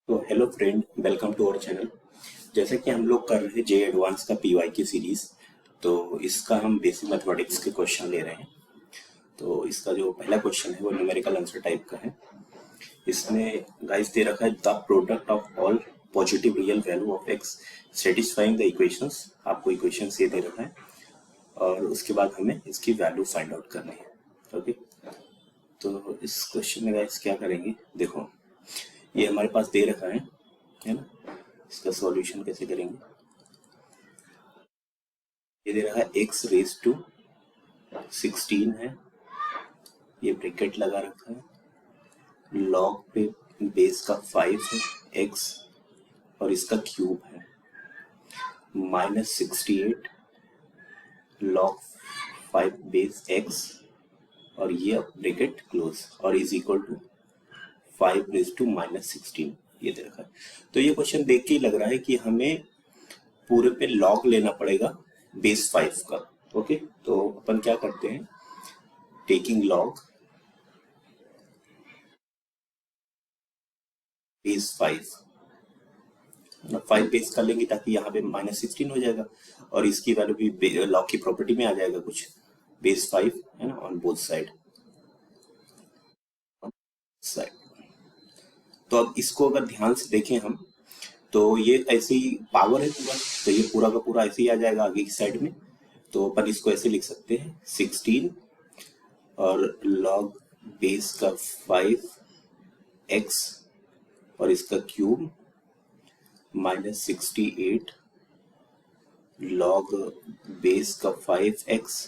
तो hello friend, welcome to our channel. जैसे कि हम लोग कर रहे हैं जे एडवांस का पीवाई की सीरीज। तो इसका हम बेसिक मैथमेटिक्स के क्वेश्चन ले रहे हैं। तो इसका जो पहला क्वेश्चन है वो न्यूमेरिकल आंसर टाइप का है। इसमें गाइस दे रखा है the product of all positive real value of x satisfying the equations. आपको इक्वेशंस ये दे रखा है और उसके बाद हमें इसकी वैल्यू फाइंड आउट करनी है। ओके, तो इस क्वेश्चन में गाइस क्या करेंगे, देखो ये हमारे पास दे रखा है ना। इसका सॉल्यूशन कैसे करेंगे, ये दे रहा है एक्स रेज टू 16 है, ये ब्रैकेट लगा रखा है, लॉग पे बेस का 5 है एक्स और इसका क्यूब है, -68 लॉग 5 बेस एक्स और ये ब्रैकेट क्लोज और is equal to 5 raise to -16 ये दे रखा है। तो ये क्वेश्चन देख के ही लग रहा है कि हमें पूरे पे लॉग लेना पड़ेगा बेस 5 का। ओके, तो अपन क्या करते हैं, टेकिंग लॉग बेस 5 बेस कर लेंगे ताकि यहाँ पे -16 हो जाएगा और इसकी वैल्यू भी लॉग की प्रॉपर्टी में आ जाएगा कुछ, बेस 5 है ना ऑन बोथ साइड। तो अब इसको अगर ध्यान से देखें हम, तो ये ऐसे ही पावर है पूरा, तो ये पूरा का पूरा ऐसे ही आ जाएगा आगे की साइड में। तो अपन इसको ऐसे लिख सकते हैं 16 और लॉग बेस का 5 एक्स और इसका क्यूब -68 लॉग बेस का 5x,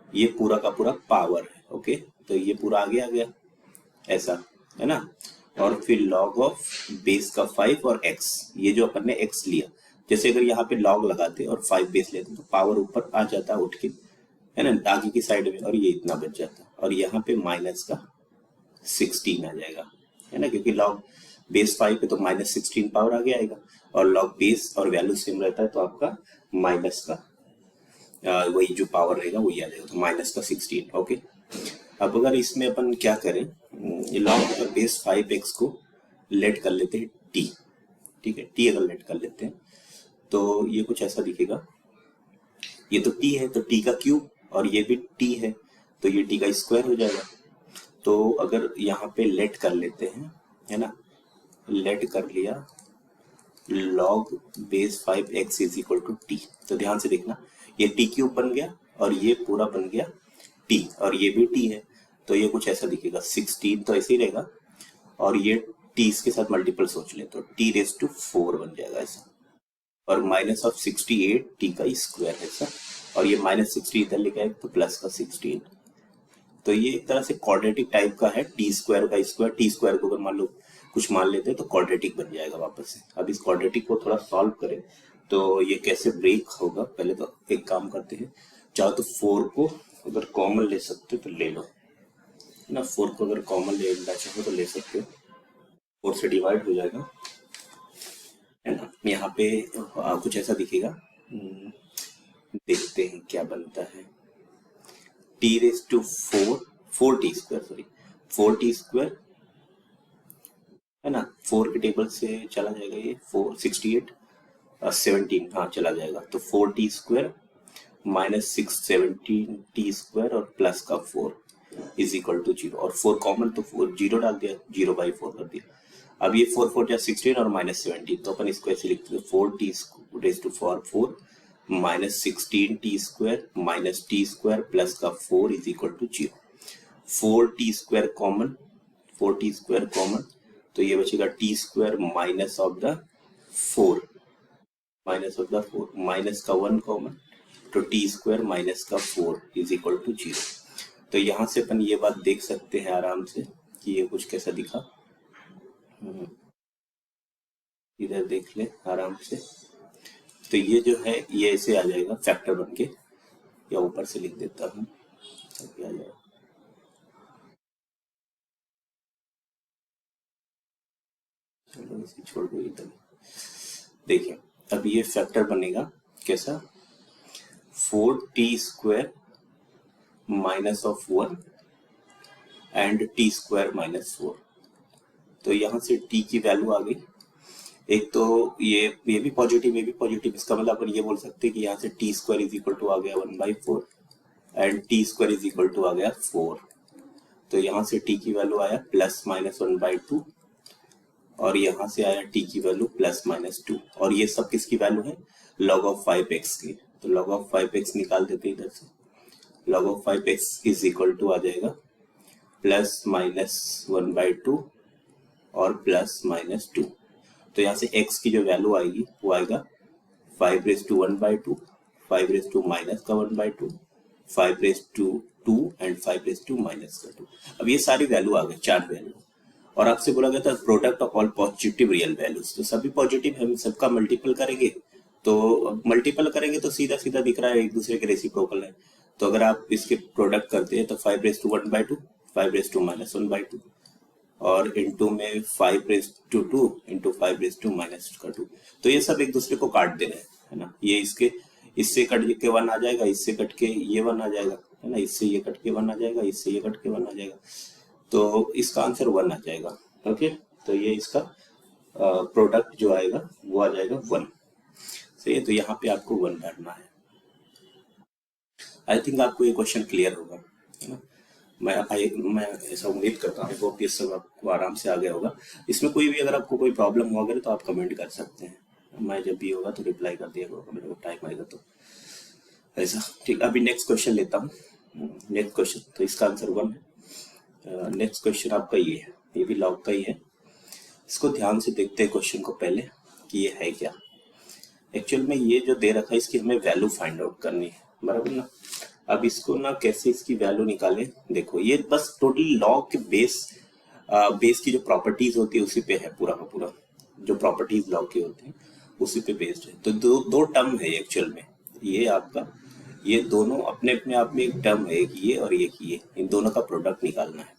ये पूरा का पूरा पावर है। ओके, तो ये पूरा आगे आ गया ऐसा, है ना। और फिर log ऑफ बेस का 5 और x, ये जो अपन ने x लिया, जैसे अगर यहाँ पे log लगाते और 5 बेस लेते तो पावर ऊपर आ जाता उठ के, है ना, आगे की साइड में, और ये इतना बच जाता और यहाँ पे माइनस का 16 आ जाएगा, है ना, क्योंकि log बेस 5 पे तो -16 पावर आगे आएगा और log बेस और वैल्यू सेम रहता है तो आपका माइनस का वही जो पावर रहेगा वही आ जाएगा, तो माइनस का 16। ओके, अब अगर इसमें अपन क्या करें, लॉग बेस 5x को लेट कर लेते हैं t। ठीक है, t अगर लेट कर लेते हैं तो ये कुछ ऐसा दिखेगा, ये तो t है तो t का क्यूब और ये भी t है तो ये t का स्क्वायर हो जाएगा। तो अगर यहाँ पे लेट कर लेते हैं, है ना, लेट कर लिया log base 5x is equal to t, तो ध्यान से देखना ये t क्यूब बन गया और ये पूरा बन गया t और ये भी t है, तो ये कुछ ऐसा दिखेगा 16 तो ऐसे ही रहेगा और ये t इसके साथ मल्टीपल सोच ले तो t रेज टू 4 बन जाएगा ऐसा, और माइनस ऑफ 68 t का स्क्वायर है ऐसा, और ये -60 इधर लेके आए तो प्लस का 16। तो ये एक तरह से क्वाड्रेटिक टाइप का है, टी स्क्वायर का स्क्वायर, टी स्क्वायर को अगर मान लो कुछ मान लेते हैं तो क्वाड्रेटिक बन जाएगा वापस से। अब इस क्वाड्रेटिक को थोड़ा सॉल्व करें तो ये कैसे ब्रेक होगा, पहले तो एक काम करते हैं, चाहो तो 4 को अगर कॉमन ले सकते हो तो ले लो ना, 4 को अगर कॉमन लेना चाहो तो ले सकते हो, 4 से डिवाइड हो जाएगा, है ना। यहाँ पे कुछ ऐसा दिखेगा, देखते हैं क्या बनता है, t raise to 4 t square, sorry 4 t square, है ना, 4 के टेबल से चला जाएगा ये 468 17, हाँ चला जाएगा, तो 4 टी स्क्वायर -617 टी स्क्वायर और प्लस का 4 इज इक्वल टू 0, और 4 कॉमन तो 4 जीरो डाल दिया, 0/4 कर दिया। अब ये 4 4 16 और -17, तो अपन इसको ऐसे लिखते हैं 4 t raise to 4 -16 t square minus t square plus का 4 is equal to 0। 4 t square common, 4 t square common, तो ये बचेगा t square minus of the 4, minus का 1 कॉमन, तो टी स्क्वायर माइनस का 4 इज इक्वल टू 0। तो यहाँ से अपन ये बात देख सकते हैं आराम से कि ये कुछ कैसा दिखा, इधर देख ले आराम से, तो ये जो है ये ऐसे आ जाएगा फैक्टर बन के, या ऊपर से लिख देता हूँ आ जाएगा, चलो इसे छोड़ दो इधर। देखिए अब ये फैक्टर बनेगा कैसा, 4 t square minus of 1 and T square -4, तो यहाँ से t की वैल्यू आ गई एक तो ये भी पॉजिटिव, ये भी पॉजिटिव, इसका मतलब अपन ये बोल सकते हैं कि यहाँ से T square is equal to आ गया 1/4 एंड T square is equal to आ गया 4। तो यहाँ से टी की वैल्यू आया +-1/2 और यहाँ से आया टी की वैल्यू +-2 और ये सब किसकी वैल्यू है, log ऑफ 5x की। तो log ऑफ 5x निकाल देते इधर से, log of 5x is equal to आ जाएगा +-1/2 और +-2। तो यहाँ से x की जो वैल्यू आएगी वो आएगा 5^1/2, 5^-1/2, 5^2 एंड 5^-2। अब ये सारी वैल्यू आ गई, 4 वैल्यू। और आपसे बोला गया था product of all positive real values, तो सभी पॉजिटिव हम सबका मल्टीपल करेंगे, तो सीधा सीधा दिख रहा है एक दूसरे के रेसिप्रोकल है। तो अगर आप इसके प्रोडक्ट करते हैं तो 5^1/2, 5^-1/2 और इंटू में 5^2 इंटू 5^-2। तो ये सब एक दूसरे को काट दे रहे हैं, है ना। ये इससे कट के 1 आ जाएगा, इससे कट के ये 1 आ जाएगा, है ना, इससे ये कट के 1 आ जाएगा, इससे ये कट के 1 आ जाएगा। तो इसका आंसर 1 आ जाएगा। ओके, तो ये इसका प्रोडक्ट जो आएगा वो आ जाएगा 1। सही है, तो यहाँ पे आपको 1 भरना है। आई थिंक आपको ये क्वेश्चन क्लियर होगा, है ना। मैं ऐसा उम्मीद करता हूँ, होप ये सब आपको आराम से आ गया होगा। इसमें कोई भी अगर आपको कोई प्रॉब्लम हो अगर तो आप कमेंट कर सकते हैं, मैं जब भी होगा तो रिप्लाई कर दिया होगा, मेरे को टाइम आएगा तो ऐसा। ठीक, अभी नेक्स्ट क्वेश्चन लेता हूँ। नेक्स्ट क्वेश्चन, तो इसका आंसर 1 है। नेक्स्ट क्वेश्चन आपका ये है, ये भी लॉग का ही है। इसको ध्यान से देखते हैं क्वेश्चन को पहले कि ये है क्या। एक्चुअल में ये जो दे रखा है इसकी हमें वैल्यू फाइंड आउट करनी है, बराबर ना। अब इसको ना कैसे इसकी वैल्यू निकाले, देखो ये बस टोटली लॉग के बेस की जो प्रॉपर्टीज होती है उसी पे है, पूरा का पूरा जो प्रॉपर्टीज लॉग की होती है उसी पे बेस्ड है। तो दो टर्म है एक्चुअल में, ये आपका ये दोनों अपने अपने आप में एक टर्म है, एक ये और एक ये, इन दोनों का प्रोडक्ट निकालना है।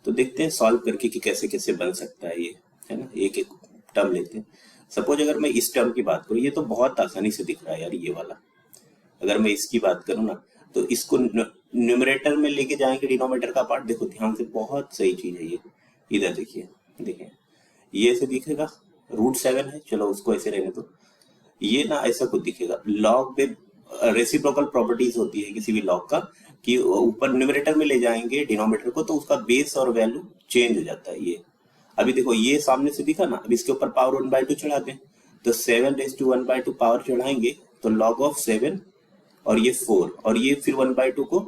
तो देखते हैं सॉल्व करके कि कैसे कैसे बन सकता है ये, है ना। एक एक टर्म लेते हैं। सपोज अगर मैं इस टर्म की बात करूँ, ये तो बहुत आसानी से दिख रहा है यार, ये वाला। अगर मैं इसकी बात करूँ ना तो इसको न्यूमरेटर में लेके जाएंगे डिनोमिनेटर का पार्ट। देखो ध्यान से, बहुत सही चीज है ये। इधर देखिए, देखिए ये ऐसे दिखेगा, √7 है, चलो उसको ऐसे रहने दो। ये ना ऐसा कुछ दिखेगा। लॉग में रेसिप्रोकल प्रॉपर्टीज होती है किसी भी लॉग का कि ऊपर न्यूमरेटर में ले जाएंगे डिनोमिनेटर को तो उसका बेस और वैल्यू चेंज हो जाता है। ये अभी देखो ये सामने से दिखा ना, अब इसके ऊपर पावर 1/2 चढ़ाते हैं तो 7^1/2 पावर चढ़ाएंगे तो log ऑफ 7 और ये 4 और ये फिर 1/2 को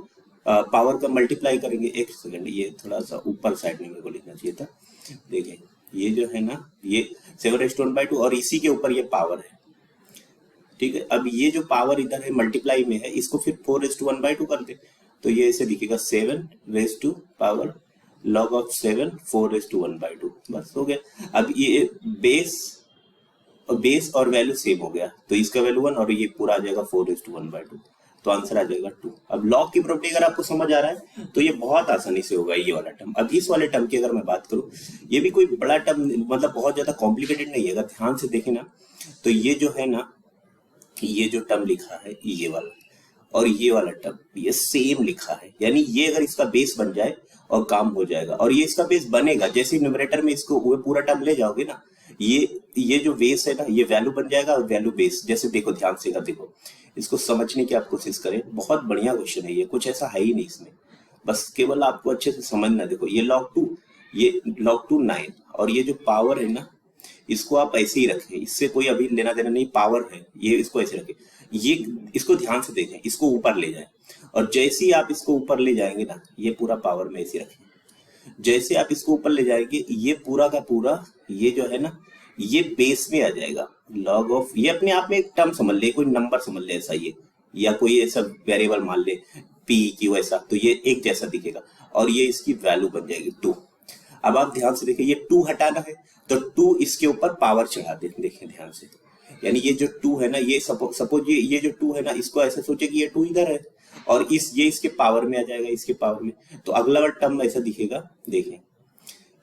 पावर का मल्टीप्लाई करेंगे। एक सेकंड, ये थोड़ा सा ऊपर साइड में मेरे को लिखना चाहिए था। देखिए ये जो है ना, ये 7^1/2 और इसी के ऊपर ये पावर है, ठीक है। अब ये जो पावर इधर है मल्टीप्लाई में है, इसको फिर 4:1/2 कर दे तो ये ऐसे दिखेगा 7 log ऑफ 7 4:1/2, बस हो गया। अब ये बेस और वैल्यू सेम हो गया तो इसका वैल्यू 1 और ये पूरा आ जाएगा 4:1/2, तो आंसर आ जाएगा 2। अब लॉग की प्रॉपर्टी अगर आपको समझ आ रहा है तो ये बहुत आसानी से होगा ये वाला टर्म। अब इस वाले टर्म की अगर मैं बात करूं, ये भी कोई बड़ा टर्म मतलब बहुत ज्यादा कॉम्प्लिकेटेड नहीं है। अगर ध्यान से देखें ना तो ये जो है ना, ये जो टर्म लिखा है ये वाला और ये वाला टर्म ये सेम लिखा है, यानी ये अगर इसका बेस बन जाए और काम हो जाएगा। और ये इसका बेस बनेगा जैसे न्यूमरेटर में इसको वो पूरा टर्म ले जाओगे ना, ये जो बेस है ना ये वैल्यू बन जाएगा और वैल्यू बेस। जैसे देखो ध्यान से देखो, इसको समझने की आप कोशिश करें, बहुत बढ़िया क्वेश्चन है ये, कुछ ऐसा है ही नहीं इसमें, बस केवल आपको अच्छे से समझना। देखो ये log 2 9 और ये जो पावर है ना इसको आप ऐसे ही रखें, इससे कोई अभी लेना देना नहीं, पावर है ये, इसको ऐसे रखें। ये इसको ध्यान से देखें, इसको ऊपर ले जाएं और जैसे ही आप इसको ऊपर ले जाएंगे ना, ये पूरा पावर में ऐसे रखें। जैसे आप इसको ऊपर ले जाएंगे ये पूरा का पूरा ये जो है ना ये बेस में आ जाएगा। लॉग ऑफ ये अपने आप में एक टर्म समझ ले, कोई नंबर समझ ले ऐसा ये, या कोई ऐसा वेरिएबल मान ले PQ ऐसा, तो ये एक जैसा दिखेगा और ये इसकी वैल्यू बन जाएगी 2। अब आप ध्यान से देखिए, ये 2 हटाना है तो 2 इसके ऊपर पावर चढ़ा दे, देखिए ध्यान से। यानी ये जो 2 है ना, ये सपोज ये जो 2 है ना, इसको ऐसा सोचे कि ये 2 इधर है और ये इसके पावर में आ जाएगा, इसके पावर में। तो अगला वाला टर्म ऐसा दिखेगा, देखिए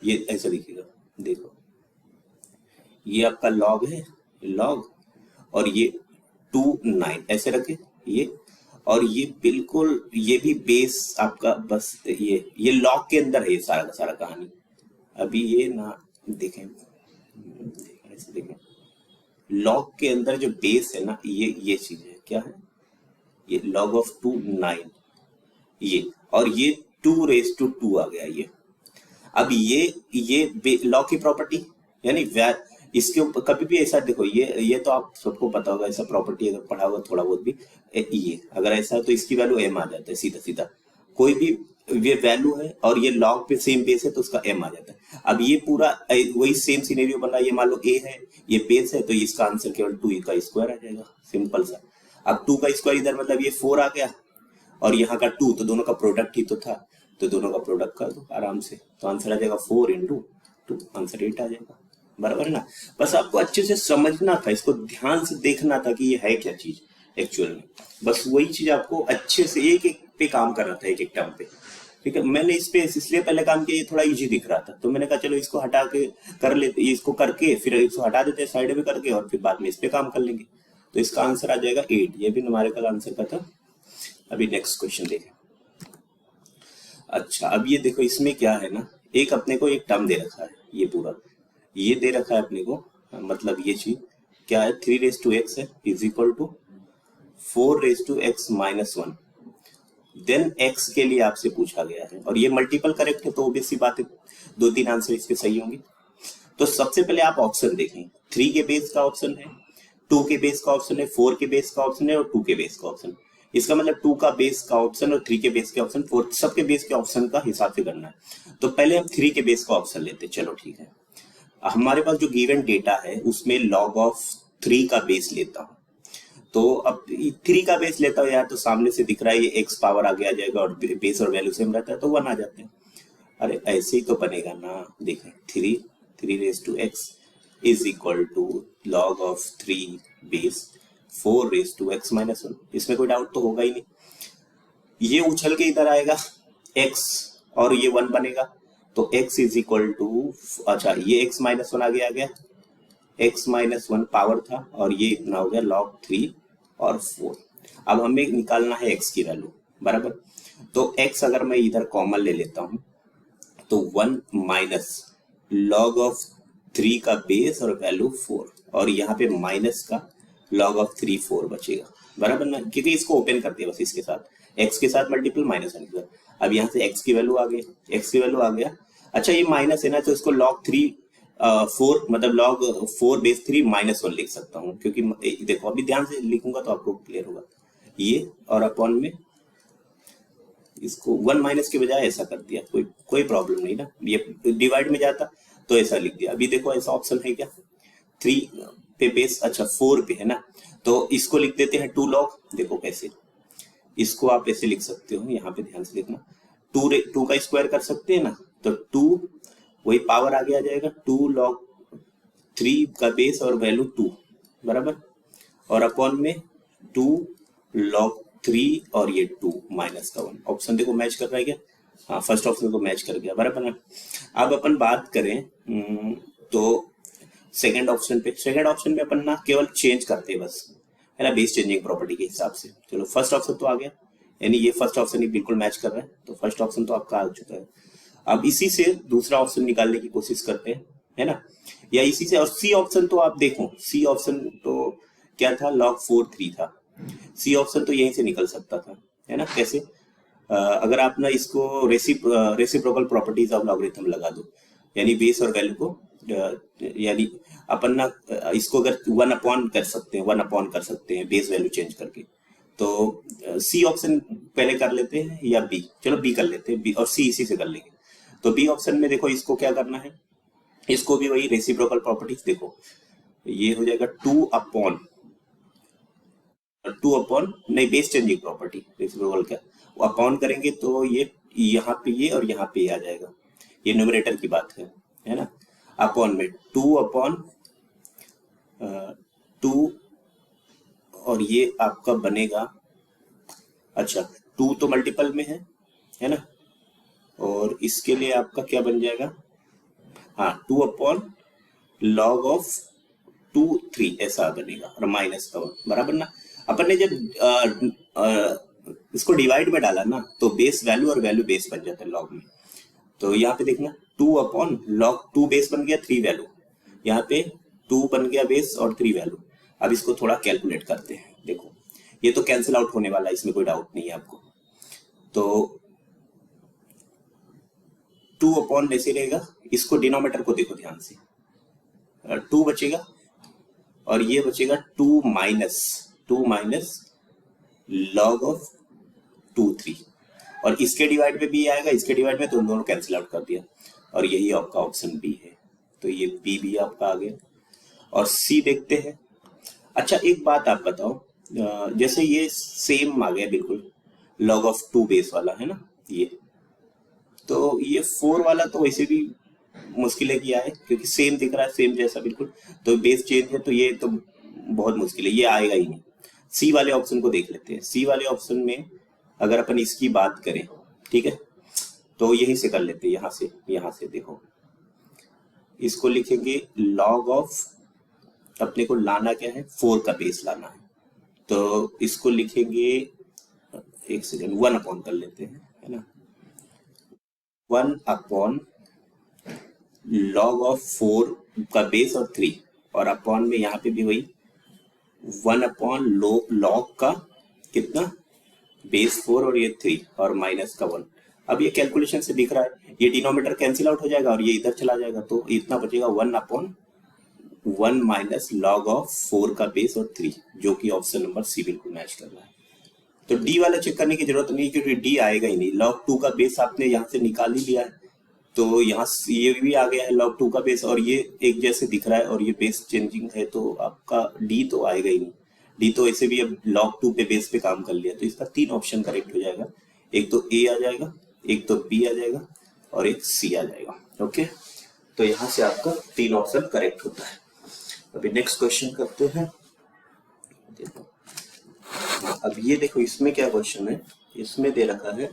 ये ऐसा दिखेगा। देखो ये आपका लॉग है, लॉग और ये 2 9 ऐसे रखे ये, और ये बिल्कुल ये भी बेस आपका, बस ये लॉग के अंदर है ये सारा का सारा कहानी। अभी ये ना देखें ऐसे देखें, लॉग के अंदर जो बेस है ना, ये चीज है, क्या है ये, log ऑफ 2 9, ये, और ये 2 आ गया ये। अब ये लॉग की प्रॉपर्टी, यानी इसके ऊपर कभी भी ऐसा देखो, ये तो आप सबको पता होगा, ऐसा प्रॉपर्टी अगर पढ़ा होगा थोड़ा बहुत भी, ये अगर ऐसा है तो इसकी वैल्यू एम आ जाता है सीधा सीधा। कोई भी ये वैल्यू है और ये लॉग पे सेम बेस है तो उसका एम आ जाता है। अब ये पूरा वही सेम सिनेरियो बन रहा है, ये मान लो ए है, ये बेस है, तो इसका आंसर केवल 2 का स्क्वायर आ जाएगा, सिंपल सा। अब 2 का स्क्वायर इधर मतलब ये 4 आ गया, और यहाँ का 2, तो दोनों का प्रोडक्ट ही तो था, तो दोनों का प्रोडक्ट कर दो आराम से, तो आंसर आ जाएगा 4 इंटू 2, आंसर 8 आ जाएगा, बराबर है ना। बस आपको अच्छे से समझना था, इसको ध्यान से देखना था कि ये है क्या चीज एक्चुअल में, बस वही चीज आपको अच्छे से एक एक पे काम करना था, एक एक टर्म पे, ठीक है। मैंने इस पे इसलिए पहले काम किया, ये थोड़ा इजी दिख रहा था, तो मैंने कहा चलो इसको हटा के कर लेते, इसको करके फिर इसको हटा देते हैं साइड में करके, और फिर बाद में इस पे काम कर लेंगे। तो इसका आंसर आ जाएगा 8, ये भी न्यूमेरिकल आंसर का था। अभी नेक्स्ट क्वेश्चन देखें। अच्छा, अब ये देखो, इसमें क्या है ना, एक अपने को एक टर्म दे रखा है, ये पूरा ये दे रखा है अपने को, मतलब ये चीज क्या है, 3x है is equal to 4x -1। Then x के लिए आपसे पूछा गया है, और ये मल्टीपल करेक्ट है तो ऑब्वियस सी बात है 2-3 आंसर इसके सही होंगे। तो सबसे पहले आप ऑप्शन देखें, 3 के बेस का ऑप्शन है, 2 के बेस का ऑप्शन है, 4 के बेस का ऑप्शन है, और 2 के बेस का ऑप्शन। इसका मतलब 2 का बेस का ऑप्शन और 3 के बेस के ऑप्शन, 4 सबके बेस के ऑप्शन का हिसाब से करना है। तो पहले हम 3 के बेस का ऑप्शन लेते हैं, चलो ठीक है। हमारे पास जो गिवन डेटा है उसमें log ऑफ 3 का बेस लेता हूं, तो अब 3 का बेस लेता हूं यार, तो सामने से दिख रहा है ये x पावर आगे आ जाएगा, और बेस और वैल्यू सेम रहता है तो 1 आ जाते हैं। अरे ऐसे ही तो बनेगा ना, देखें 3x is equal to log of 3 base 4x -1, इसमें कोई डाउट तो होगा ही नहीं। ये उछल के इधर आएगा x, और ये 1 बनेगा, तो x इज इक्वल टू, अच्छा ये x -1 आगे आ गया, x -1 पावर था, और ये इतना हो गया log 3 और 4। अब हमें निकालना है x की वैल्यू, बराबर। तो x अगर मैं इधर कॉमन ले लेता हूं, तो 1 माइनस log ऑफ 3 का बेस और वैल्यू 4, और यहाँ पे माइनस का log ऑफ 3 4 बचेगा, बराबर ना, क्योंकि इसको ओपन कर दिया बस इसके साथ, x के साथ मल्टीपल -1 के साथ। अब यहाँ से x की वैल्यू आ गई, x की वैल्यू आ गया। अच्छा ये माइनस है ना, तो इसको log 3 4 मतलब log 4 बेस 3 -1 लिख सकता हूँ, क्योंकि देखो अभी ध्यान से लिखूंगा तो आपको क्लियर होगा ये, और अपॉन में इसको 1 माइनस के बजाय ऐसा कर दिया, कोई प्रॉब्लम नहीं ना, ये डिवाइड में जाता तो ऐसा लिख दिया। अभी देखो ऐसा ऑप्शन है क्या, 3 पे बेस, अच्छा 4 पे है ना, तो इसको लिख देते हैं 2 log, देखो कैसे, इसको आप ऐसे लिख सकते हो, यहाँ पे ध्यान से लिखना, 2 का स्क्वायर कर सकते हैं ना, तो 2 वही पावर आगे आ जाएगा, 2 log 3 का बेस और वैल्यू 2, बराबर, और अपॉन में 2 log 3 और ये 2 माइनस का 1। ऑप्शन देखो मैच कर रहा है क्या, हाँ फर्स्ट ऑप्शन को मैच कर गया, बराबर ना। अब अपन बात करें तो सेकंड ऑप्शन पे, सेकंड ऑप्शन में अपन ना केवल चेंज करते हैं बस, है ना, बेस चेंजिंग प्रॉपर्टी के हिसाब से। चलो फर्स्ट ऑप्शन तो आ गया, यानी ये फर्स्ट ऑप्शन ही बिल्कुल मैच कर रहा है, तो फर्स्ट ऑप्शन तो आपका आ चुका है। अब इसी से दूसरा ऑप्शन निकालने की कोशिश करते हैं, है ना, या इसी से, और सी ऑप्शन तो आप देखो, सी ऑप्शन तो क्या था, log 4 3 था, सी ऑप्शन तो यहीं से निकल सकता था, है ना। कैसे, अगर आप ना इसको रेसिप्रोकल प्रॉपर्टीज ऑफ लॉगरिथम लगा दो, यानी बेस और वैल्यू को, यानी अपन ना इसको अगर 1 अपॉन कर सकते हैं, 1 अपॉन कर सकते हैं बेस वैल्यू चेंज करके, तो सी ऑप्शन पहले कर लेते हैं, या बी, चलो बी कर लेते हैं, बी और सी इसी से कर लेंगे। तो बी ऑप्शन में देखो इसको क्या करना है, इसको भी वही रेसिप्रोकल प्रॉपर्टीज, देखो ये हो जाएगा 2 अपॉन नहीं, बेस चेंजिंग प्रॉपर्टी, रेसिप्रोकल क्या, अपॉन करेंगे तो ये यहाँ पे ये और यहाँ पे आ जाएगा, ये न्यूमरेटर की बात है ना। अपॉन में 2 अपॉन 2, और ये आपका बनेगा, अच्छा 2 तो मल्टीपल में है ना, और इसके लिए आपका क्या बन जाएगा, हाँ 2 अपॉन log ऑफ 2 3 ऐसा बनेगा, और माइनस का 1, बराबर ना। अपन ने जब इसको डिवाइड में डाला ना, तो बेस वैल्यू और वैल्यू बेस बन जाता है लॉग में। तो यहाँ पे देखना 2 अपॉन log 2 बेस बन गया 3 वैल्यू, यहाँ पे 2 बन गया बेस और 3 वैल्यू। अब इसको थोड़ा कैलकुलेट करते हैं। देखो ये तो कैंसिल आउट होने वाला है, इसमें कोई डाउट नहीं है आपको। तो 2 अपॉन ऐसे रहेगा, इसको डिनोमिनेटर को देखो ध्यान से, 2 बचेगा और ये बचेगा 2 माइनस लॉग ऑफ 3, और इसके डिवाइड में बी आएगा, इसके डिवाइड में, तो दोनों कैंसिल आउट कर दिया और यही आपका ऑप्शन बी है। तो ये बी भी आपका आ गया। और सी देखते हैं। अच्छा एक बात आप बताओ, जैसे ये सेम आ गया बिल्कुल, लॉग ऑफ 2 बेस वाला है ना ये, तो ये 4 वाला तो वैसे भी मुश्किल है किया है, क्योंकि सेम दिख रहा है, सेम जैसा बिल्कुल, तो बेस चेंज है, तो ये तो बहुत मुश्किल है, ये आएगा ही नहीं। सी वाले ऑप्शन को देख लेते हैं। सी वाले ऑप्शन में अगर अपन इसकी बात करें, ठीक है, तो यहीं से कर लेते हैं, यहाँ से देखो, इसको लिखेंगे लॉग ऑफ, अपने को लाना क्या है, 4 का बेस लाना है, तो इसको लिखेंगे, एक सेकेंड, 1 अपॉन कर लेते हैं, है ना, 1 अपॉन लॉग ऑफ 4 का बेस और 3, और अपॉन में यहाँ पे भी वही 1 अपॉन लॉग का कितना, बेस 4 और ये 3 और माइनस का 1। अब ये कैलकुलेशन से दिख रहा है, ये डिनोमिनेटर कैंसिल आउट हो जाएगा और ये इधर चला जाएगा, तो इतना बचेगा 1 अपॉन 1 माइनस लॉग ऑफ 4 का बेस और 3, जो कि ऑप्शन नंबर सी बिल्कुल मैच कर रहा है। तो डी वाला चेक करने की जरूरत नहीं, क्योंकि डी आएगा ही नहीं। लॉग 2 का बेस आपने यहाँ से निकाल ही लिया है, तो यहाँ ये भी आ गया है लॉग 2 का बेस, और ये एक जैसे दिख रहा है और ये बेस चेंजिंग है, तो आपका डी तो आएगा ही नहीं। डी तो ऐसे भी अब लॉग 2 पे बेस पे काम कर लिया, तो इसका 3 ऑप्शन करेक्ट हो जाएगा। एक तो ए आ जाएगा, एक तो बी आ जाएगा और एक सी आ जाएगा। ओके, तो यहाँ से आपका 3 ऑप्शन करेक्ट होता है। अभी नेक्स्ट क्वेश्चन करते हैं। देखो अब ये देखो, इसमें क्या क्वेश्चन है, इसमें दे रखा है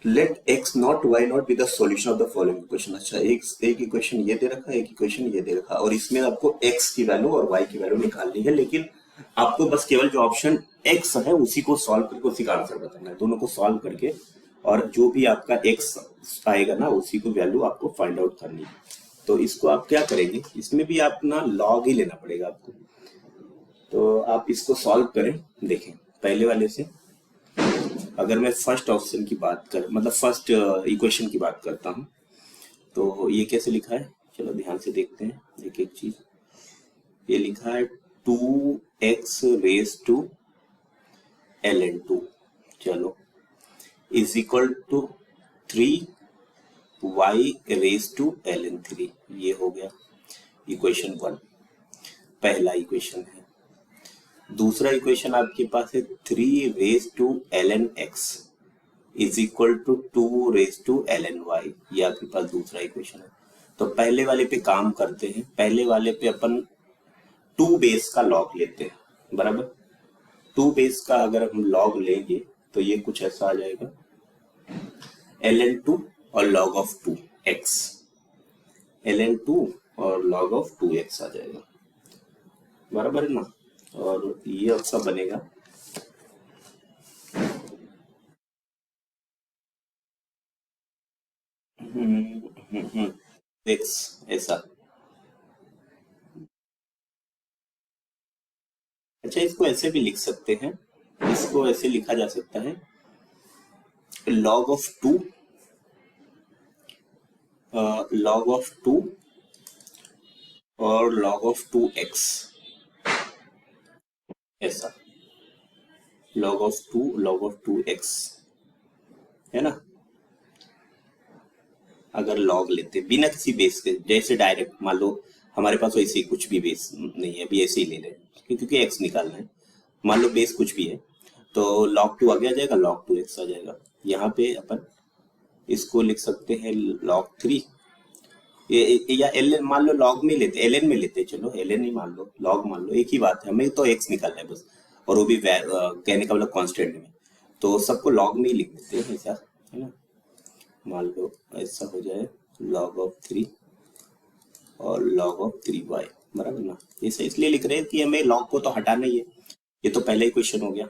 let x not y not be the solution of the following equation. अच्छा एक इक्वेशन ये दे रखा है, एक इक्वेशन ये दे रखा है, और इसमें आपको x की वैल्यू और y की वैल्यू निकालनी है, लेकिन आपको बस केवल जो ऑप्शन x है उसी को सॉल्व करके उसी का आंसर बताना है। दोनों को सॉल्व करके और जो भी आपका x आएगा ना, उसी को वैल्यू आपको फाइंड आउट करनी है। तो इसको आप क्या करेंगे, इसमें भी आप ना लॉग ही लेना पड़ेगा आपको। तो आप इसको सॉल्व करें। देखें पहले वाले से, अगर मैं फर्स्ट ऑप्शन की बात कर, मतलब फर्स्ट इक्वेशन की बात करता हूं, तो ये कैसे लिखा है, चलो ध्यान से देखते हैं एक एक चीज। ये लिखा है 2x रेज टू ln2, चलो, is equal to 3y raise to ln3। ये हो गया इक्वेशन 1, पहला इक्वेशन है। दूसरा इक्वेशन आपके पास है 3 raise to ln x is equal to 2 raise to ln y। ये आपके पास दूसरा इक्वेशन है। तो पहले वाले पे काम करते हैं। पहले वाले पे अपन 2 बेस का लॉग लेते हैं, बराबर। 2 बेस का अगर हम लॉग लेंगे तो ये कुछ ऐसा आ जाएगा, ln2 और log ऑफ 2x, ln2 और log ऑफ 2x आ जाएगा, बराबर है ना। और ये आपका बनेगा x, ऐसा। अच्छा इसको ऐसे भी लिख सकते हैं, इसको ऐसे लिखा जा सकता है log ऑफ 2 और log ऑफ 2x, ऐसा log ऑफ 2x है ना। अगर log लेते बिना किसी बेस के, जैसे डायरेक्ट मान लो हमारे पास वैसे ही कुछ भी बेस नहीं है, अभी ऐसे ही ले लें क्योंकि x निकालना है। मान लो बेस कुछ भी है तो log 2 आगे आ जाएगा, log 2x आ जाएगा। यहाँ पे अपन इसको लिख सकते हैं log 3, या ln, मान लो log में लेते, ln में लेते, चलो ln ही मान लो, log मान लो, एक ही बात है, हमें तो x निकालना है बस, और वो भी कहने का मतलब कांस्टेंट में, तो सबको log में ही लिख देते हैं ऐसा, है ना। मान लो ऐसा हो जाए log ऑफ 3 और log ऑफ 3y, बराबर ना। ऐसा इसलिए लिख रहे हैं कि हमें log को तो हटाना ही है। ये तो पहला ही क्वेश्चन हो गया,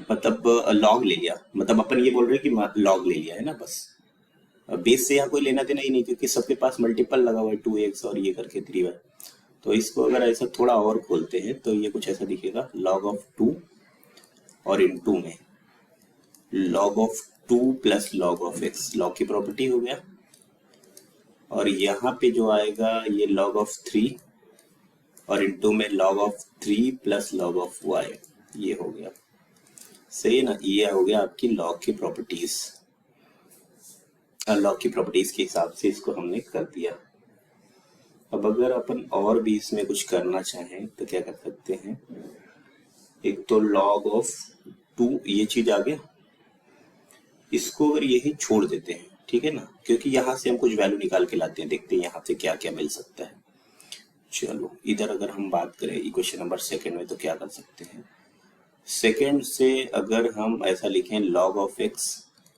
मतलब log ले लिया, मतलब अपन ये बोल रहे हैं कि log ले लिया है ना, बस बेस से यहाँ कोई लेना देना ही नहीं, क्योंकि सबके पास मल्टीपल लगा हुआ है 2x और ये करके 3y। तो इसको अगर ऐसा थोड़ा और खोलते हैं तो ये कुछ ऐसा दिखेगा, log ऑफ 2 और इनटू में log of 2 plus log of x, log की प्रॉपर्टी हो गया। और यहाँ पे जो आएगा ये log ऑफ 3 और इनटू में log of 3 plus log of y, ये हो गया। सही है ना, ये हो गया आपकी log की प्रॉपर्टीज। लॉग की प्रॉपर्टीज के हिसाब से इसको हमने कर दिया। अब अगर अपन और भी इसमें कुछ करना चाहें तो क्या कर सकते हैं, एक तो log ऑफ 2 ये चीज आ गया, इसको अगर यही छोड़ देते हैं, ठीक है ना, क्योंकि यहाँ से हम कुछ वैल्यू निकाल के लाते हैं, देखते हैं यहाँ से क्या क्या मिल सकता है। चलो इधर अगर हम बात करें इक्वेशन नंबर सेकेंड में तो क्या कर सकते हैं, सेकेंड से अगर हम ऐसा लिखें log ऑफ x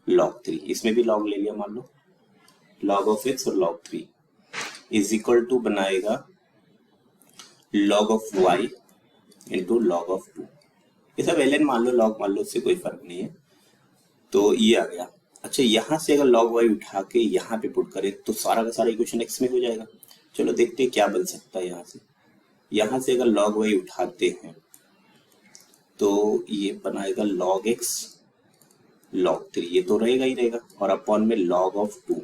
log 3, इसमें भी log ले लिया मान लो, log ऑफ x और log 3 इज इक्वल टू बनाएगा log of y into log of 2। ये सब ln मान लो, log मान लो, उससे कोई फर्क नहीं है। तो ये आ गया। अच्छा यहाँ से अगर log y उठा के यहाँ पे पुट करें तो सारा का सारा इक्वेशन x में हो जाएगा। चलो देखते हैं क्या बन सकता है यहाँ से। यहाँ से अगर log y उठाते हैं तो ये बनाएगा log x log 3, ये तो रहेगा ही रहेगा, और अपॉन में log ऑफ 2,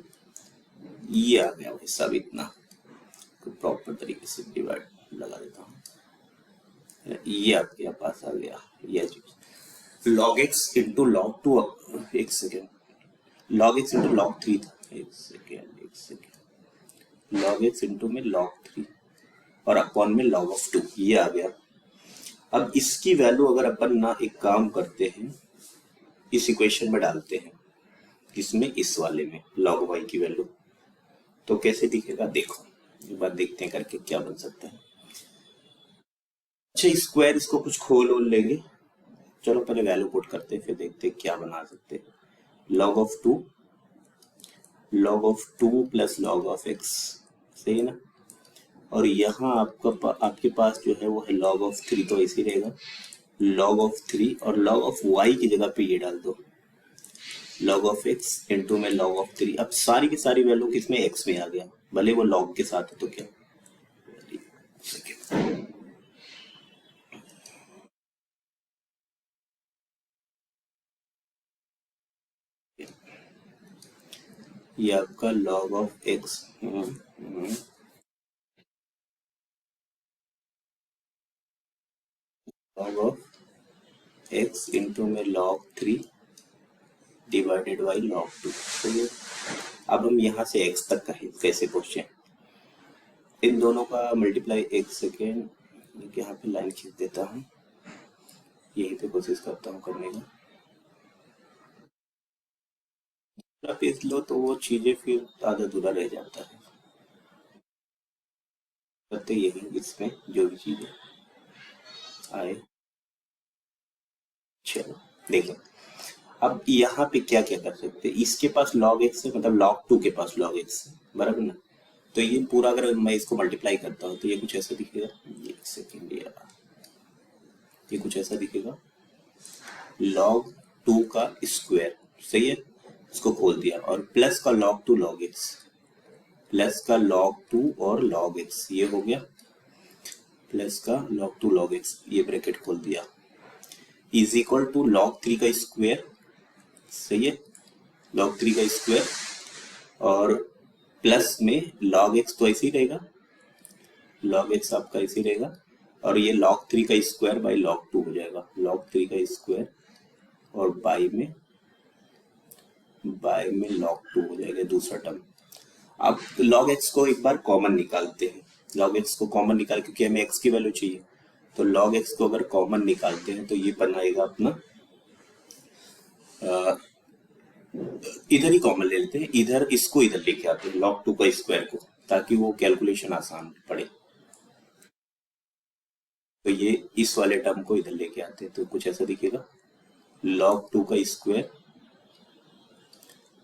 ये आ गया भाई सब इतना। तो प्रॉपर तरीके से डिवाइड लगा देता हूँ, ये आपके पास आ गया ये चीज log x इंटू log 2, एक second, log x into log 3 था, एक सेकेंड, log x इंटू में log 3 और अपॉन में log ऑफ 2, ये आ गया। अब इसकी वैल्यू अगर अपन ना एक काम करते हैं, इस इक्वेशन में डालते हैं, इसमें इस वाले में log y की वैल्यू, तो कैसे दिखेगा देखो, एक बार देखते हैं करके क्या बन सकता है। अच्छा स्क्वायर इसको कुछ खोल ओल लेंगे, चलो पहले वैल्यू पुट करते हैं फिर देखते हैं क्या बना सकते हैं। log of 2 plus log of x, सही है ना, और यहाँ आपके पास जो है वो है log ऑफ 3, तो ऐसे रहेगा log ऑफ 3 और log ऑफ y की जगह पे ये डाल दो log ऑफ x इंटू में log ऑफ 3। अब सारी की सारी वैल्यू किसमें x में आ गया, भले वो log के साथ है तो क्या, ये आपका log of x log of x into में log 3 डिवाइडेड बाई log 2। तो अब हम यहाँ से x तक का कैसे पहुंचे, इन दोनों का मल्टीप्लाई, एक सेकेंड यहाँ पे लाइन खींच देता हूँ, यहीं पे कोशिश करता हूँ करने का। पीस लो तो वो चीजें फिर आधा अधूरा रह जाता है, करते यही इसमें जो भी चीजें आए। चलो देखिए अब यहाँ पे क्या क्या कर सकते हैं, इसके पास log x है, मतलब log 2 के पास log x है, बराबर ना। तो ये पूरा अगर मैं इसको मल्टीप्लाई करता हूँ तो ये कुछ ऐसा दिखेगा, एक सेकेंड यार, ये कुछ ऐसा दिखेगा log 2 का स्क्वायर, सही है, इसको खोल दिया, और प्लस का log 2 log x, प्लस का log 2 और log x, ये हो गया, प्लस का log 2 log x, ये ब्रैकेट खोल दिया, इज इक्वल टू log 3 का स्क्वायर, सही है, log 3 का स्क्वायर, और प्लस में log x तो ऐसे ही रहेगा, log x आपका ऐसे ही रहेगा, और ये log 3 का स्क्वायर बाई log 2 हो जाएगा, log 3 का स्क्वायर और बाई में log 2 हो जाएगा दूसरा टर्म। अब log x को एक बार कॉमन निकालते हैं, log x को कॉमन निकाल, क्योंकि हमें x की वैल्यू चाहिए, तो log x को अगर कॉमन निकालते हैं तो ये बनाएगा अपना, इधर ही कॉमन ले लेते हैं, इधर इसको इधर लेके आते हैं log 2 का स्क्वायर को, ताकि वो कैलकुलेशन आसान पड़े। तो ये इस वाले टर्म को इधर लेके आते हैं तो कुछ ऐसा दिखेगा, log 2 का स्क्वायर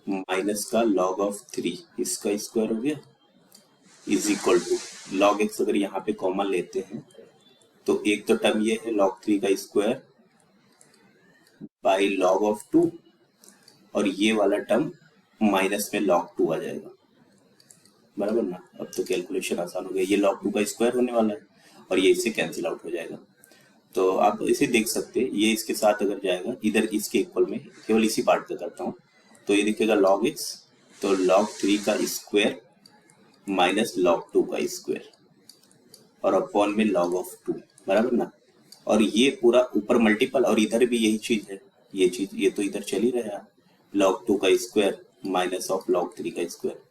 माइनस का log ऑफ 3, इसका स्क्वायर हो गया, is equal to log x, अगर यहाँ पे कॉमन लेते हैं तो एक तो टर्म ये है log 3 का स्क्वायर बाई log ऑफ 2, और ये वाला टर्म माइनस में log 2 आ जाएगा, बराबर ना। अब तो कैलकुलेशन आसान हो गया, ये log 2 का स्क्वायर होने वाला है और ये इससे कैंसिल आउट हो जाएगा। तो आप इसे देख सकते हैं, ये इसके साथ अगर जाएगा इधर इसके इक्वल में, केवल इसी पार्ट का करता हूँ, तो ये दिखेगा log x, तो log 3 का स्क्वायर माइनस log 2 का स्क्वायर और अपॉन में log ऑफ 2, बराबर ना। और ये पूरा ऊपर मल्टीपल और इधर भी यही चीज है, ये चीज ये तो इधर चल ही रहा है, log 2 का स्क्वायर माइनस ऑफ log 3 का स्क्वायर,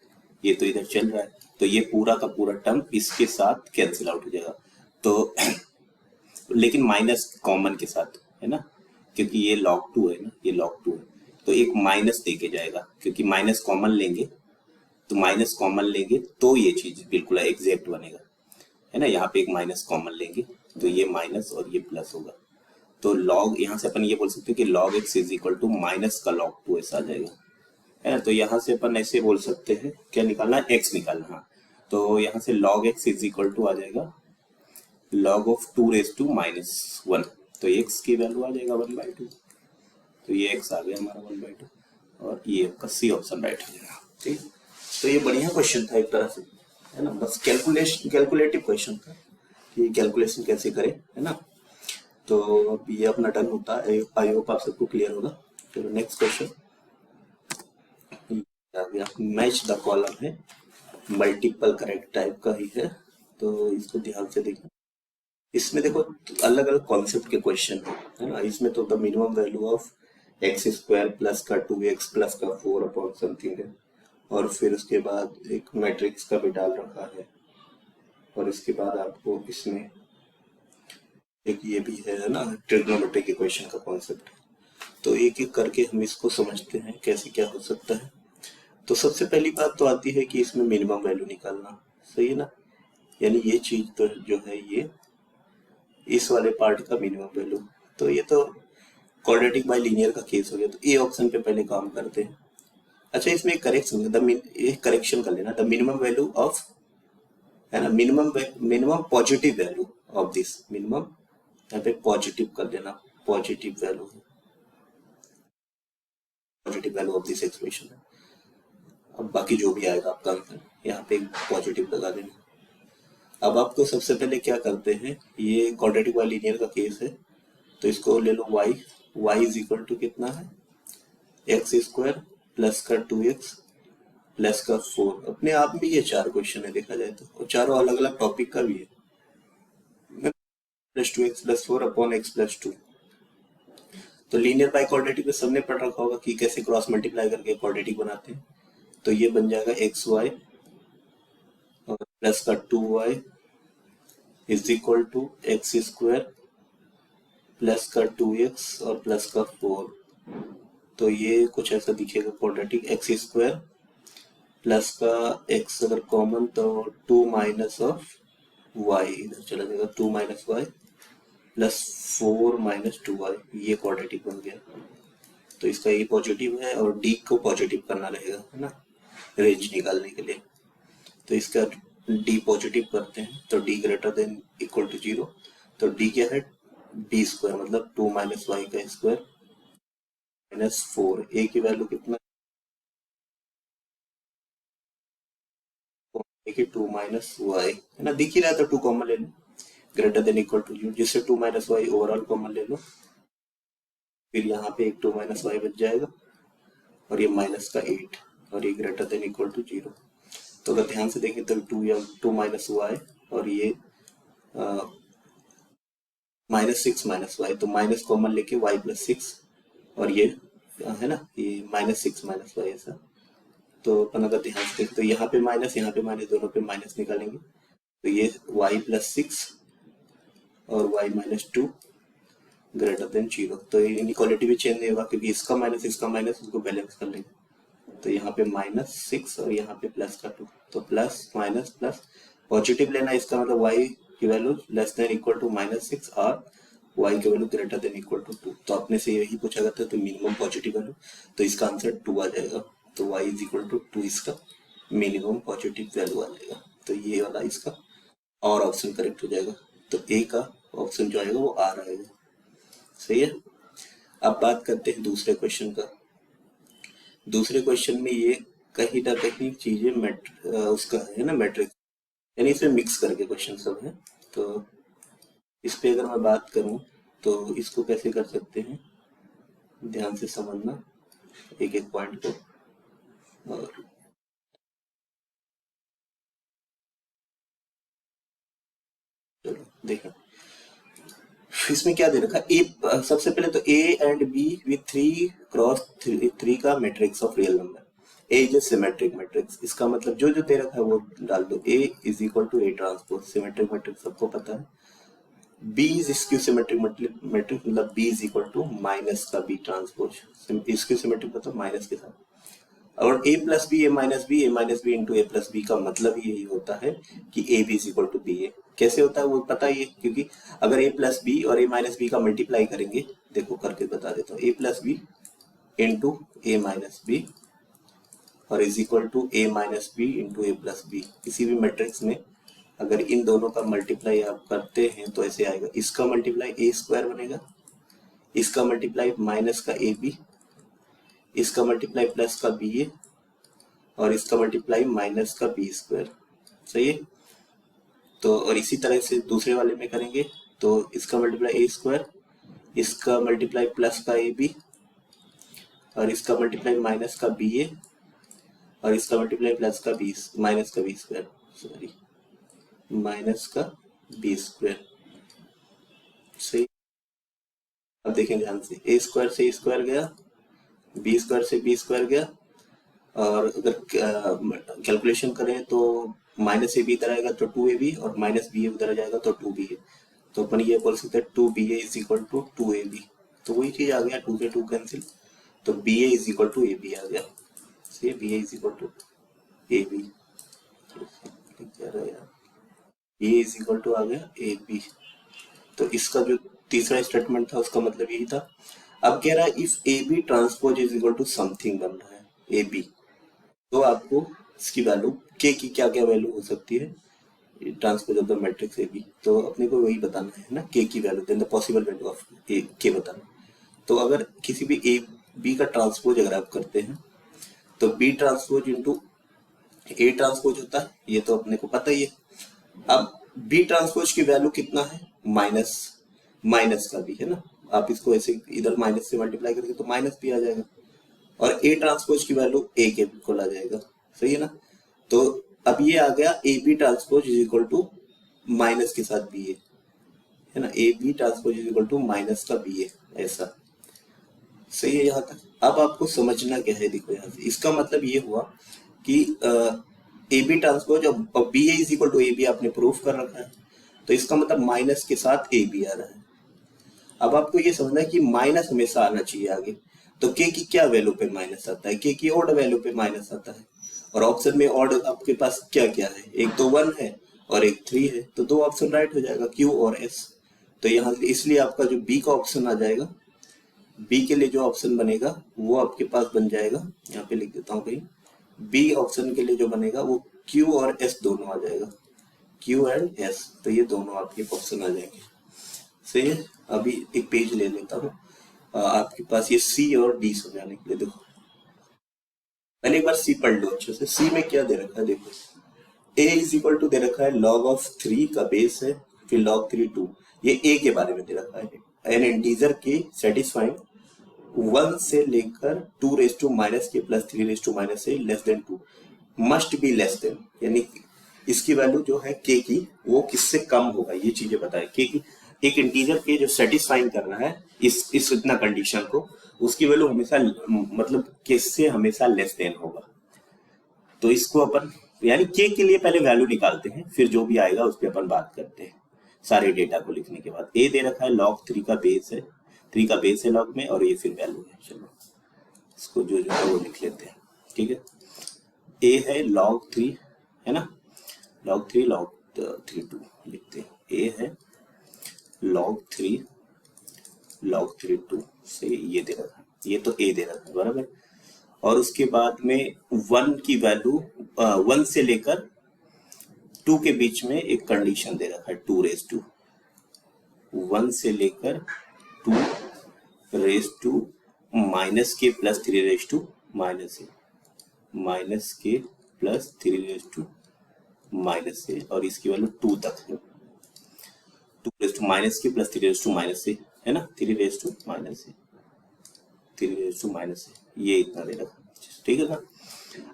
ये तो इधर चल रहा है। तो ये पूरा का पूरा टर्म इसके साथ कैंसिल आउट हो जाएगा। तो लेकिन माइनस कॉमन के साथ है ना, क्योंकि ये log 2 है ना, ये log 2 है, तो एक माइनस देके जाएगा, क्योंकि माइनस कॉमन लेंगे, तो माइनस कॉमन लेंगे तो ये चीज बिल्कुल एग्जैक्ट बनेगा, है ना। यहाँ पे एक माइनस कॉमन लेंगे तो ये माइनस और ये प्लस होगा। तो log यहाँ से अपन ये बोल सकते हैं कि log x is equal to minus का log 2 ऐसा आ जाएगा, है ना। तो यहाँ से अपन ऐसे बोल सकते हैं, क्या निकालना है, x निकालना। हाँ, तो यहाँ से log x is equal to आ जाएगा log of 2 raise to minus 1, तो x की वैल्यू आ जाएगा 1/2, तो ये x आ गया हमारा 1/2 और ये आपका सी ऑप्शन राइट हो जाएगा। ठीक, तो ये बढ़िया क्वेश्चन था एक तरह से, है ना। बस कैलकुलेटिव क्वेश्चन था कि कैलकुलेशन कैसे करें, है ना। तो अब ये अपना डन होता है, आई होप आप सबको क्लियर होगा। चलो नेक्स्ट क्वेश्चन आ गया, मैच द कॉलम है, मल्टीपल करेक्ट टाइप का ही है, तो इसको ध्यान से देखना। इसमें देखो अलग अलग कॉन्सेप्ट के क्वेश्चन है ना। इसमें तो the minimum value of x square plus का 2x प्लस का 4 अपॉन समथिंग है, और फिर उसके बाद एक मैट्रिक्स का भी डाल रखा है, और इसके बाद आपको इसमें एक ये भी है ना, ट्रिग्नोमेट्री के क्वेश्चन का कॉन्सेप्ट। तो एक एक करके हम इसको समझते हैं कैसे क्या हो सकता है। तो सबसे पहली बात तो आती है कि इसमें मिनिमम वैल्यू निकालना, सही है ना। यानी ये चीज तो जो है ये इस वाले पार्ट का मिनिमम वैल्यू, तो ये तो क्वाड्रेटिक बाय लीनियर का केस हो गया। तो ए ऑप्शन पे पहले काम करते हैं। अच्छा, इसमें एक करेक्शन कर लेना, द मिनिमम वैल्यू ऑफ, है ना, minimum positive value of this, minimum यहाँ पे पॉजिटिव कर देना, positive value of this expression है। अब बाकी जो भी आएगा आपका आंसर यहाँ पे पॉजिटिव लगा देना। अब आपको सबसे पहले क्या करते हैं, ये क्वाड्रेटिक बाय लीनियर का केस है, तो इसको ले लो y इज इक्वल टू कितना है, एक्स स्क्वायर प्लस का 2x प्लस का 4। अपने आप में ये 4 क्वेश्चन है देखा जाए तो, और चारों अलग अलग टॉपिक का भी है, plus 2x plus 4 upon x plus 2। तो लीनियर बाय क्वाड्रेटिक में सबने पढ़ रखा होगा कि कैसे क्रॉस मल्टीप्लाई करके क्वाड्रेटिक बनाते हैं। तो ये बन जाएगा xy और प्लस का 2y is equal to x square plus का 2x और प्लस का 4। तो ये कुछ ऐसा दिखेगा क्वाड्रेटिक, एक्स स्क्वायर प्लस का x अगर कॉमन तो 2 माइनस ऑफ y इधर चला जाएगा, 2 minus Y plus 4 minus 2y, ये क्वाड्रेटिक बन गया। तो इसका ये पॉजिटिव है और d को पॉजिटिव करना रहेगा, है ना, रेंज निकालने के लिए। तो इसका d पॉजिटिव करते हैं, तो d greater than equal to 0, तो d क्या है, b स्क्वायर मतलब 2 माइनस वाई का स्क्वायर माइनस 4, a की वैल्यू कितना है, 2 माइनस वाई, है ना, दिख ही रहा था, 2 कॉमन ले लो, ग्रेटर देन इक्वल टू 0, जिससे 2 माइनस वाई ओवरऑल कॉमन ले लो, फिर यहाँ पे एक 2 माइनस वाई बच जाएगा और ये माइनस का 8 और ये ग्रेटर देन इक्वल टू 0। तो अगर ध्यान से देखें तो 2 माइनस वाई और ये माइनस 6 माइनस वाई, तो माइनस कॉमन लेके वाई प्लस 6 और ये है ना, ये माइनस 6 माइनस वाई ऐसा। तो अपन अगर ध्यान से देखें तो यहाँ पे माइनस दोनों पे माइनस निकालेंगे, तो ये वाई प्लस 6 और वाई माइनस 2 ग्रेटर देन 0। तो इनइक्वालिटी भी चेंज नहीं होगा क्योंकि इसका माइनस उसको बैलेंस कर लेंगे। तो यहाँ पे माइनस 6 और यहाँ पे प्लस का 2, तो प्लस माइनस प्लस पॉजिटिव लेना, इसका मतलब y की value less than equal to -6 और y की value greater than equal to 2। तो आपने से यही पूछा करता है, तो मिनिमम पॉजिटिव वैल्यू, तो इसका आंसर 2 आ जाएगा। तो y इज इक्वल टू 2 इसका मिनिमम पॉजिटिव वैल्यू आ जाएगा। तो ये वाला इसका और ऑप्शन करेक्ट हो जाएगा। तो ए का ऑप्शन जो आएगा वो आ रहेगा, सही है। अब बात करते हैं दूसरे क्वेश्चन का। दूसरे क्वेश्चन में ये कहीं ना कहीं चीजें उसका है ना मैट्रिक्स, यानी इसमें मिक्स करके क्वेश्चन सब है। तो इस पे अगर मैं बात करूं तो इसको कैसे कर सकते हैं, ध्यान से समझना एक एक पॉइंट को। और चलो देखें इसमें क्या दे रखा है। ए सबसे पहले तो A and B with 3 cross 3 का matrix of real number. A is a symmetric matrix, इसका मतलब जो जो दे रखा है वो डाल दो। A is equal to A transpose, symmetric matrix सबको पता है। B is skew symmetric matrix, मतलब B is equal to minus का बी ट्रांसपोज, स्क्यू सिमेट्रिक मतलब माइनस के साथ। और A plus B, A minus B into A plus B का मतलब यही होता है कि ए B is equal to B A. कैसे होता है वो पता ही है, क्योंकि अगर ए प्लस बी और ए माइनस बी का मल्टीप्लाई करेंगे, देखो करके बता देता हूँ, a plus b into a minus b और is equal to a minus B into A plus b. किसी भी मैट्रिक्स में अगर इन दोनों का मल्टीप्लाई आप करते हैं तो ऐसे आएगा, इसका मल्टीप्लाई ए स्क्वायर बनेगा, इसका मल्टीप्लाई माइनस का ए बी, इसका मल्टीप्लाई प्लस का बी ए और इसका मल्टीप्लाई माइनस का बी स्क्वायर। सही है। तो और इसी तरह से दूसरे वाले में करेंगे तो इसका मल्टीप्लाई ए स्क्वायर, इसका मल्टीप्लाई प्लस का ए बी और इसका मल्टीप्लाई माइनस का बी ए और इसका मल्टीप्लाई प्लस का बी माइनस का बी स्क्वायर, सॉरी माइनस का बी स्क्वायर। सही। अब देखें ध्यान से, ए स्क्वायर से स्क्वायर गया, बी स्क्वायर से बी स्क्वायर गया, और अगर कैलकुलेशन करें तो माइनस ए बी इधर आएगा तो 2ab और माइनस बी उधर जाएगा तो 2ba। तो अपन ये बोल सकते हैं 2ba is equal to 2ab। तो वही चीज आ गया, 2 से 2 कैंसिल, तो ba is equal to ab आ गया। से ba is equal to ab, क्या रहा यार, ba इज इक्वल टू आ गया ab। तो इसका जो तीसरा स्टेटमेंट था उसका मतलब यही था। अब कह रहा है if a b transpose is equal to something बन रहा है ए बी, तो आपको इसकी वैल्यू के की क्या क्या वैल्यू हो सकती है transpose of the matrix A B, तो अपने को वही बताना है ना, के की value then the possible value of A के बताना। तो अगर किसी भी ए बी का ट्रांसपोज अगर आप करते हैं तो b transpose into a transpose होता है, ये तो अपने को पता ही है। अब बी ट्रांसपोज की वैल्यू कितना है, माइनस, माइनस का भी है ना, आप इसको ऐसे इधर माइनस से मल्टीप्लाई करेंगे तो माइनस भी आ जाएगा, और ए ट्रांसपोज की वैल्यू ए के बिल्कुल आ जाएगा। सही है ना। तो अब ये आ गया a b transpose is equal to minus के साथ बी ए, है ना, a b transpose is equal to minus का बी ए, ऐसा। सही है यहाँ तक। अब आपको समझना क्या है, देखो यहाँ से इसका मतलब ये हुआ कि ए बी ट्रांसपोज और b a is equal to a b आपने प्रूफ कर रखा है, तो इसका मतलब माइनस के साथ ए बी आ रहा है। अब आपको ये समझना है कि माइनस हमेशा आना चाहिए आगे, तो के की क्या वैल्यू पे माइनस आता है, के की ऑड वैल्यू पे माइनस आता है। और ऑप्शन में ऑड आपके पास क्या क्या है, एक तो 1 है और एक 3 है, तो 2 ऑप्शन राइट हो जाएगा, क्यू और एस। तो यहाँ इसलिए आपका जो बी का ऑप्शन आ जाएगा, बी के लिए जो ऑप्शन बनेगा वो आपके पास बन जाएगा, यहाँ पे लिख देता हूँ कहीं, बी ऑप्शन के लिए जो बनेगा वो क्यू और एस दोनों आ जाएगा, क्यू एंड एस, तो ये दोनों आपके ऑप्शन आ जाएंगे। सही है। अभी एक पेज ले लेता हूँ आपके पास ये सी और डी समझाने के लिए। देखो मैंने एक बार सी पढ़ लो अच्छे से। सी में क्या दे रखा है, देखो ए इज इक्वल टू दे रखा है log ऑफ 3 का बेस है, फिर log 3 2, ये ए के बारे में दे रखा है। एन इंटीजर के सेटिस्फाइंग 1 से लेकर 2 raise to minus K plus 3 raise to minus से less than 2 must be less then, यानी इसकी वैल्यू जो है के की वो किससे कम होगा, ये चीजें बताए। के की एक इंटीजर के जो सेटिस्फाइंग कर रहा है इस इतना कंडीशन को, उसकी वैल्यू हमेशा मतलब किससे हमेशा लेस देन होगा। तो इसको अपन यानी के लिए पहले वैल्यू निकालते हैं, फिर जो भी आएगा उस पर अपन बात करते हैं। सारे डेटा को लिखने के बाद ए दे रखा है log 3 का बेस है, 3 का बेस है log में, और ये फिर वैल्यू है। चलो इसको जो जो है वो लिख लेते हैं, ठीक है। ए है log 3, है ना, log 3 log 3 2 लिखते हैं। ए है log 3 2 से ये दे रखा है, ये तो ए दे रखा है बराबर। और उसके बाद में 1 की वैल्यू 1 से लेकर 2 के बीच में एक कंडीशन दे रखा है, 2 रेज टू 1 से लेकर 2 raise to minus K plus 3 raise to minus A, minus K plus 3 raise to minus A, और इसकी वैल्यू 2 तक है, 2 raise to minus K plus 3 raise to minus A, है ना, 3 raise to minus A, 3 raise to minus A, ये इतना दे रखा, ठीक है ना।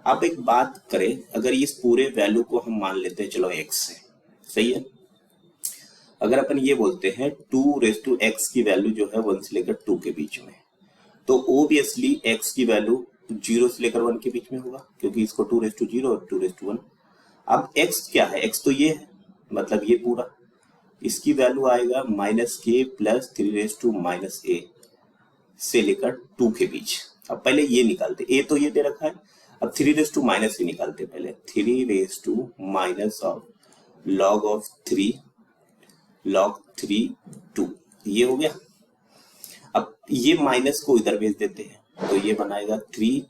अब एक बात करें, अगर इस पूरे वैल्यू को हम मान लेते हैं चलो x से, सही है, अगर अपन ये बोलते हैं 2 रेज टू x की वैल्यू जो है 1 से लेकर 2 के बीच में, तो ओबियसली x की वैल्यू 0 से लेकर 1 के बीच में होगा, क्योंकि इसको 2 रेज टू 0 और 2 रेज टू 1। अब x क्या है, x तो ये है, मतलब ये पूरा, इसकी वैल्यू आएगा minus K plus 3 raise to minus ए से लेकर 2 के बीच। अब पहले ये निकालते, a तो ये दे रखा है, अब 3 रेज टू माइनस ही निकालते, पहले 3 raise to minus of log of 3 log 3 2, ये हो गया। अब ये माइनस को इधर भेज देते हैं, तो ये बनाएगा 3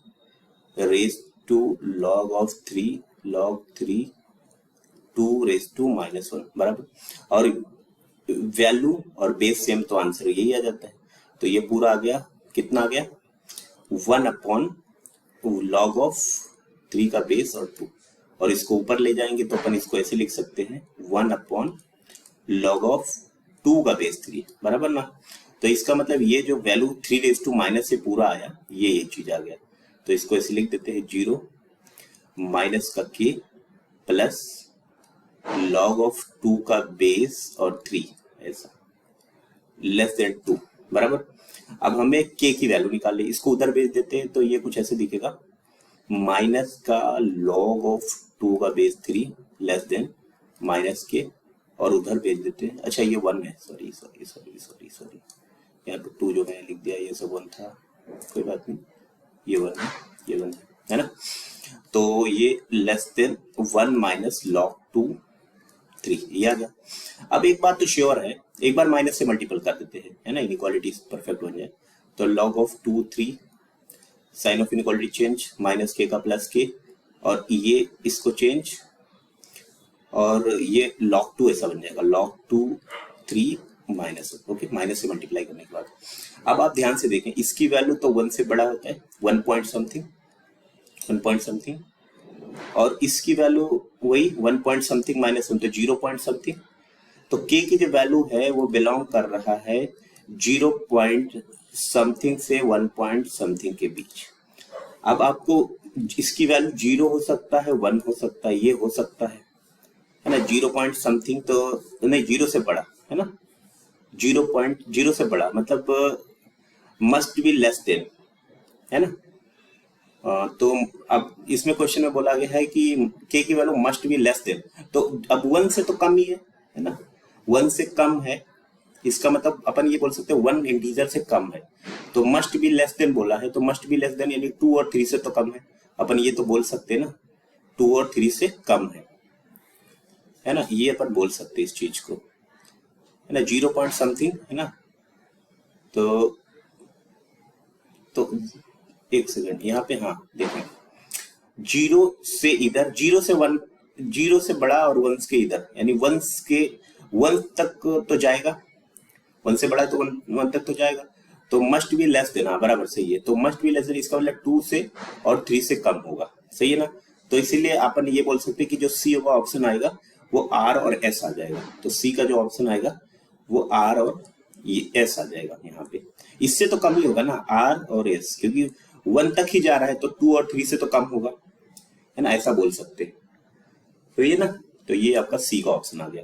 raise to log of 3 log 3 2 raise to minus 1 बराबर, और वैल्यू और बेस सेम, तो आंसर यही आ जाता है। तो ये पूरा आ गया, कितना आ गया, 1 अपॉन लॉग ऑफ 3 का बेस और 2, और इसको ऊपर ले जाएंगे तो अपन इसको ऐसे लिख सकते हैं 1 अपॉन लॉग ऑफ 2 का बेस 3 बराबर ना। तो इसका मतलब ये जो वैल्यू 3 रेज टू माइनस से पूरा आया, ये चीज आ गया, तो इसको ऐसे लिख देते हैं 0 माइनस का k प्लस लॉग ऑफ 2 का बेस और 3, ऐसा लेस देन 2 बराबर। अब हमें k की वैल्यू निकालनी, इसको उधर भेज देते हैं, तो ये कुछ ऐसे दिखेगा, माइनस का लॉग ऑफ 2 का बेस 3 लेस देन माइनस के, और उधर भेज देते हैं, अच्छा ये 1 है, sorry sorry sorry sorry sorry, यहाँ पे 2 जो मैंने लिख दिया ये सब 1 था, कोई बात नहीं, ये 1 है, ये 1 है ना। तो ये लेस देन 1 माइनस लॉग 2 3, ये आ गया। अब एक बात तो श्योर है, एक बार माइनस से मल्टीपल कर देते हैं, है ना, इनइक्वालिटी परफेक्ट बन जाए, तो log of 2 3 sign of inequality change, minus के का प्लस के, और ये इसको चेंज, और ये log 2 ऐसा बन जाएगा, log 2 3 माइनस, ओके, माइनस से मल्टीप्लाई करने के बाद। अब आप ध्यान से देखें, इसकी वैल्यू तो 1 से बड़ा होता है, 1 पॉइंट समथिंग, 1 पॉइंट समथिंग, और इसकी वैल्यू वही 1 पॉइंट समथिंग माइनस 1, तो 0 पॉइंट समथिंग। तो k की जो वैल्यू है वो बिलोंग कर रहा है 0 पॉइंट समथिंग से 1 पॉइंट समथिंग के बीच। अब आपको इसकी वैल्यू 0 हो सकता है, 1 हो सकता है, ये हो सकता है ना, 0 पॉइंट समथिंग तो नहीं, 0 से बड़ा है ना, 0.0 से बड़ा मतलब मस्ट बी लेस देन, है ना। तो अब इसमें क्वेश्चन में बोला गया है कि k की value must be less then, तो अब 1 से तो कम ही है ना, 1 से कम है, इसका मतलब अपन ये बोल सकते हैं 1 इंटीजर से कम है, तो मस्ट बी लेस देन बोला है, तो मस्ट बी लेस देन यानी 2 और 3 से तो कम है, अपन ये तो बोल सकते हैं ना 2 और 3 से कम है ना, ये अपन बोल सकते हैं इस चीज को, है ना, 0 पॉइंट समथिंग, है ना। तो एक सेकंड यहाँ पे, हाँ देखें, 0 से इधर, 0 से 1, 0 से बड़ा और 1 के इधर, यानी 1 तक तो जाएगा, 1 से बड़ा है तो 1 तक तो जाएगा, तो मस्ट बी लेस देन, हाँ बराबर सही है, तो मस्ट बी लेस देन इसका मतलब 2 से और 3 से कम होगा, सही है ना। तो इसीलिए अपन ये बोल सकते हैं कि जो सी का ऑप्शन आएगा वो आर और एस आ जाएगा, तो सी का जो ऑप्शन आएगा वो आर और ये एस आ जाएगा यहाँ पे, इससे तो कम ही होगा ना आर और एस, क्योंकि 1 तक ही जा रहा है तो 2 और 3 से तो कम होगा, है ना, ऐसा बोल सकते हैं। तो ये ना, तो ये आपका सी का ऑप्शन आ गया।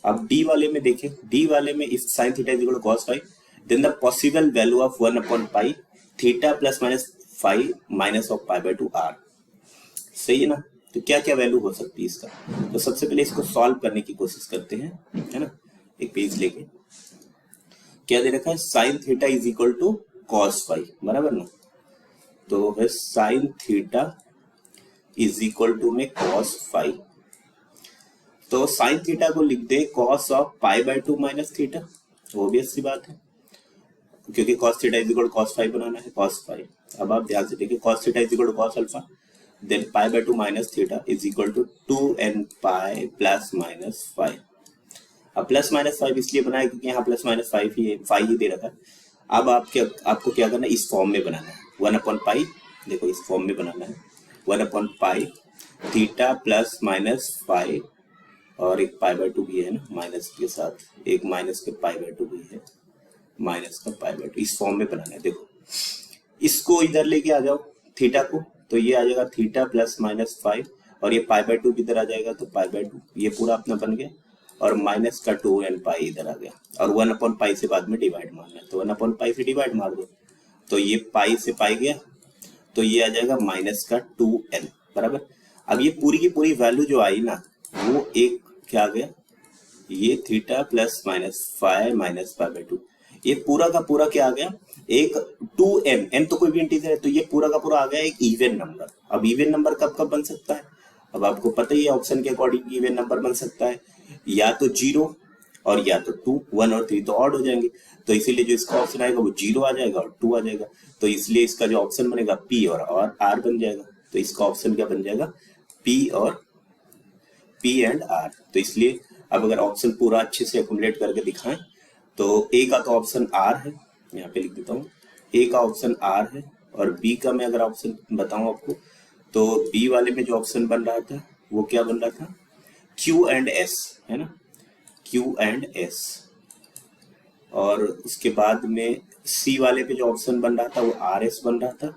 अब डी वाले में देखें, डी वाले में if sine theta is equal to cos phi, then the possible value of 1 upon pi theta plus minus phi minus of pi by 2 are, सही है ना। तो क्या क्या वैल्यू हो सकती है इसका, तो सबसे पहले इसको सॉल्व करने की कोशिश करते हैं, है ना, एक पेज लेके। क्या दे रखा है, sine theta is equal to cos phi, बराबर ना, तो है sine theta is equal to में cos फाई, तो साइन थीटा को लिख दे cos of pi by 2 minus theta, obvious सी बात है, क्योंकि cos theta is equal to cos phi बनाना है, cos फाई। अब आप ध्यान से देखिए, cos theta is equal to cos alpha, then pi by 2 minus theta is equal to 2n pi plus minus 5। अब प्लस माइनस 5 इसलिए बनाया क्योंकि यहाँ प्लस माइनस 5 ही दे रखा है। अब आपको क्या करना है, इस फॉर्म में बनाना है, 1 अपॉन पाई देखो इस फॉर्म में बनाना है, 1/पाई थीटा प्लस माइनस फाइव, और एक पाई/2 भी है ना माइनस के साथ, एक माइनस के पाई/2 भी है, माइनस का पाई/2, इस फॉर्म में बनाना है। देखो इसको इधर लेके आ जाओ थीटा को, तो ये आ जाएगा थीटा प्लस माइनस फाइव, और ये पाई/2 इधर आ जाएगा तो पाई/2, ये पूरा अपना बन गया, और माइनस का 2n पाई इधर आ गया, और 1/पाई से बाद में डिवाइड मारना है, तो 1/पाई से डिवाइड मार दो, तो ये पाई से पाई गया, तो ये आ जाएगा माइनस का 2n बराबर। अब ये पूरी की पूरी वैल्यू जो आई ना, वो एक क्या आ गया, ये theta plus minus five minus पाई/2, ये पूरा का पूरा क्या आ गया, एक 2n, n तो कोई भी इंटीजर है, तो ये पूरा का पूरा आ गया एक इवन नंबर। अब इवन नंबर कब कब बन सकता है, अब आपको पता ही है ऑप्शन के अकॉर्डिंग इवन नंबर बन सकता है या तो 0 और या तो 2, 1 और 3 तो ऑड हो जाएंगे, तो इसीलिए जो इसका ऑप्शन आएगा वो 0 आ जाएगा और 2 आ जाएगा, तो इसलिए इसका जो ऑप्शन बनेगा पी और आर बन जाएगा, तो इसका ऑप्शन क्या बन जाएगा, पी एंड आर। तो इसलिए अब अगर ऑप्शन पूरा अच्छे से एक्यूमुलेट करके दिखाएं, तो ए का तो ऑप्शन आर है, यहाँ पे लिख देता हूँ, ए का ऑप्शन आर है, और बी का मैं अगर ऑप्शन बताऊं आपको, तो बी वाले में जो ऑप्शन बन रहा था वो क्या बन रहा था, क्यू एंड एस, है ना, क्यू एंड एस, और उसके बाद में सी वाले पे जो ऑप्शन बन रहा था वो आर एस बन रहा था,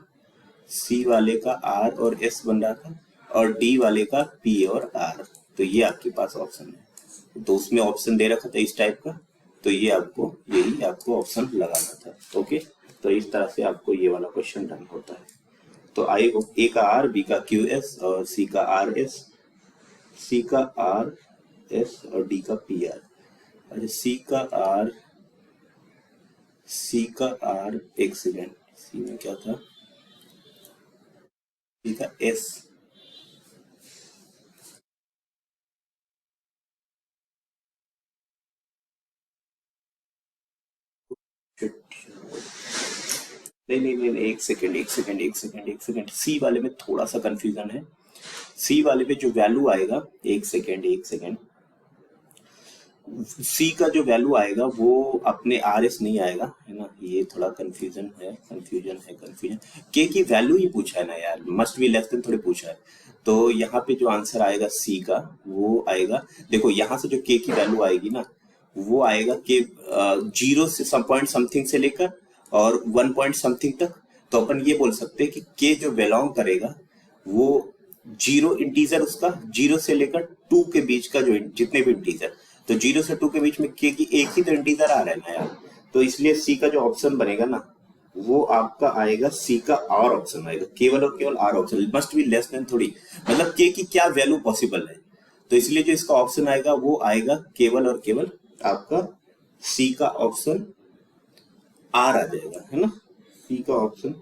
सी वाले का आर और एस बन रहा था, और डी वाले का पी और आर, तो ये आपके पास ऑप्शन है, तो उसमें ऑप्शन दे रखा था इस टाइप का, तो ये आपको यही आपको ऑप्शन लगाना था। ओके, तो इस तरह से आपको ये वाला क्वेश्चन डन होता है। तो आई ए का आर, बी का क्यू एस और सी का आर एस, सी का आर एस और डी का पी आर। अच्छा सी का आर एक सेकेंड, सी में क्या था, सी का एस, नहीं, एक सेकेंड, सी वाले में थोड़ा सा कंफ्यूजन है, सी वाले में जो वैल्यू आएगा, एक सेकेंड, सी का जो वैल्यू आएगा वो अपने आर एस नहीं आएगा, है ना, ये थोड़ा कंफ्यूजन है, के की वैल्यू ही पूछा है ना यार, मस्ट बी लेस देन थोड़े पूछा है, तो यहाँ पे जो आंसर आएगा सी का वो आएगा, देखो यहाँ से जो के की वैल्यू आएगी ना, वो आएगा के 0 से सम पॉइंट समथिंग से लेकर और 1 पॉइंट समथिंग तक, तो अपन ये बोल सकते हैं कि के जो बिलोंग करेगा वो 0 इंटीजर, उसका 0 से लेकर 2 के बीच का जो जितने भी इंटीजर, तो 0 से 2 के बीच में के की एक ही तो इंटीजर आ रहा है ना यार, तो इसलिए सी का जो ऑप्शन बनेगा ना वो आपका आएगा, सी का आर ऑप्शन आएगा, केवल और केवल R option, must be less than थोड़ी, मतलब के की क्या वैल्यू पॉसिबल है, तो इसलिए जो इसका ऑप्शन आएगा वो आएगा केवल और केवल आपका सी का ऑप्शन आर आ जाएगा, है ना, सी का option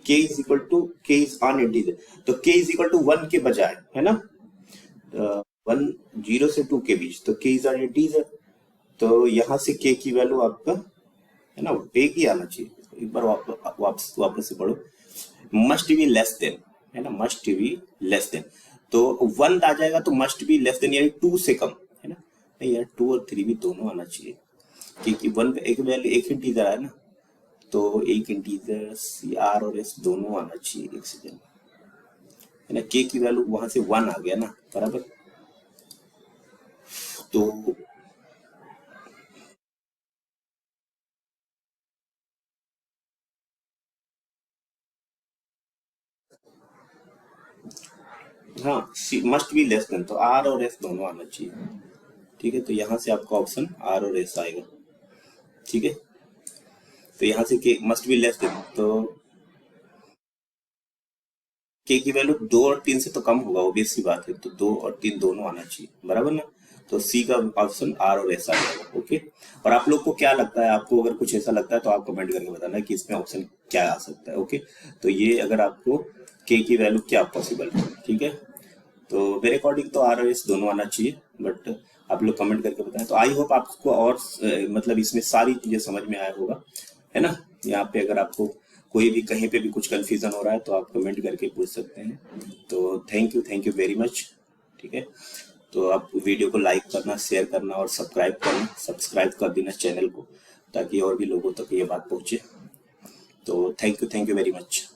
k is equal to, k is an integer, तो k इज इक्वल टू 1 के बजाय, है ना, 1 0 से 2 के बीच, तो k इज अन इंटीजर, तो यहाँ से k की वैल्यू आपका, है ना, एक ही आना चाहिए, एक बार वापस से पढ़ो, मस्ट बी लेस देन, है ना, मस्ट बी लेस देन, तो 1 आ जाएगा तो मस्ट बी लेस देन यानी 2 से कम, है ना, नहीं यार 2 और 3 भी दोनों आना चाहिए, क्योंकि 1 पे एक वैल्यू एक इंटीजर है ना, तो एक इंटीजर सी आर और एस दोनों आना चाहिए, एक सेकेंड, है ना, के की वैल्यू वहां से 1 आ गया ना बराबर, तो हाँ, सी मस्ट बी लेस देन, तो आर और एस दोनों आना चाहिए, ठीक है, तो यहाँ से आपका ऑप्शन आर और एस आएगा, ठीक है, तो यहाँ से के मस्ट बी लेस देन, तो के की वैल्यू 2 और 3 से तो कम होगा, ऑब्वियस सी बात है, तो 2 और 3 दोनों आना चाहिए बराबर ना, तो सी का ऑप्शन आर और एस आ जाएगा। ओके, और आप लोग को क्या लगता है, आपको अगर कुछ ऐसा लगता है तो आप कमेंट करके बताना कि इसमें ऑप्शन क्या आ सकता है। ओके, तो ये अगर आपको के की वैल्यू क्या पॉसिबल है, ठीक है, तो मेरे अकॉर्डिंग तो आर और एस दोनों आना चाहिए, बट आप लोग कमेंट करके बताएं, तो आई होप आपको और मतलब इसमें सारी चीजें समझ में आया होगा, है ना, यहाँ पे अगर आपको कोई भी कहीं पे भी कुछ कंफ्यूजन हो रहा है तो आप कमेंट करके पूछ सकते हैं, तो थैंक यू वेरी मच, ठीक है, तो आप वीडियो को लाइक करना, शेयर करना और सब्सक्राइब कर देना चैनल को, ताकि और भी लोगों तक ये बात पहुंचे, तो थैंक यू वेरी मच।